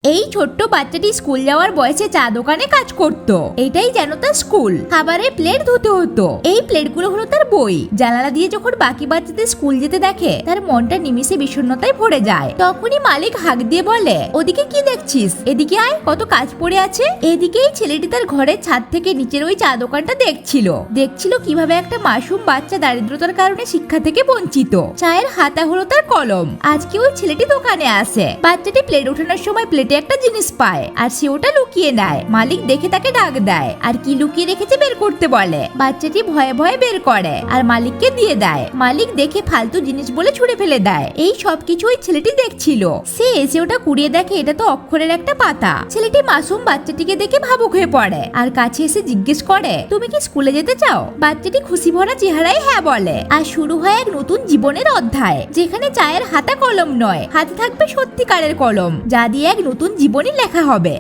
এই ছোট্ট বাচ্চাটি স্কুল যাওয়ার বয়সে চা দোকানে কাজ করত। এটাই যেন তার স্কুল। খাবারের প্লেট ধুতে হতো। এই প্লেটগুলো হলো তার বই। জানালা দিয়ে যখন বাকি বাচ্চাদের স্কুল যেতে দেখে তার মনটা নিমিষে বিষণ্ণতায় ভরে যায়। তখনই মালিক হাঁক দিয়ে বলে, ওদিকে কি দেখছিস? এদিকে আয়, কত কাজ পড়ে আছে। এদিকেই ছেলেটি তার ঘরের ছাদ থেকে নিচের ওই চা দোকানটা দেখছিল কিভাবে একটা মাসুম বাচ্চা দারিদ্রতার কারণে শিক্ষা থেকে বঞ্চিত। চায়ের হাতা হলো তার কলম। আজকে ওই ছেলেটি দোকানে আসে। বাচ্চাটি প্লেট ওঠানোর সময় প্লেটে একটা জিনিস পায় আর সে ওটা লুকিয়ে নেয়। মালিক দেখে তাকে ডাক দেয় আর কি লুকিয়ে রেখেছে বের করতে বলে। বাচ্চাটি ভয়ে ভয়ে বের করে আর মালিককে দিয়ে দেয়। মালিক দেখে ফালতু জিনিস বলে ছুঁড়ে ফেলে দেয়। এই সবকিছু ওই ছেলেটি দেখছিল। সে এসে ওটা কুড়িয়ে দেখে এটা তো অক্ষরের একটা পাতা। ছেলেটি মাসুম বাচ্চাটিকে দেখে ভাবুক হয়ে পড়ে আর কাছে এসে জিজ্ঞেস করে, তুমি কি স্কুলে যেতে চাও? বাচ্চাটি খুশি ভরা চেহারায় হ্যাঁ বলে। আর শুরু হয় এক নতুন জীবনের অধ্যায়, যেখানে চায়ের হাতা কলম নয়, হাতে থাকবে সত্যিকারের কলম, যা দিয়ে এক নতুন জীবনই লেখা হবে।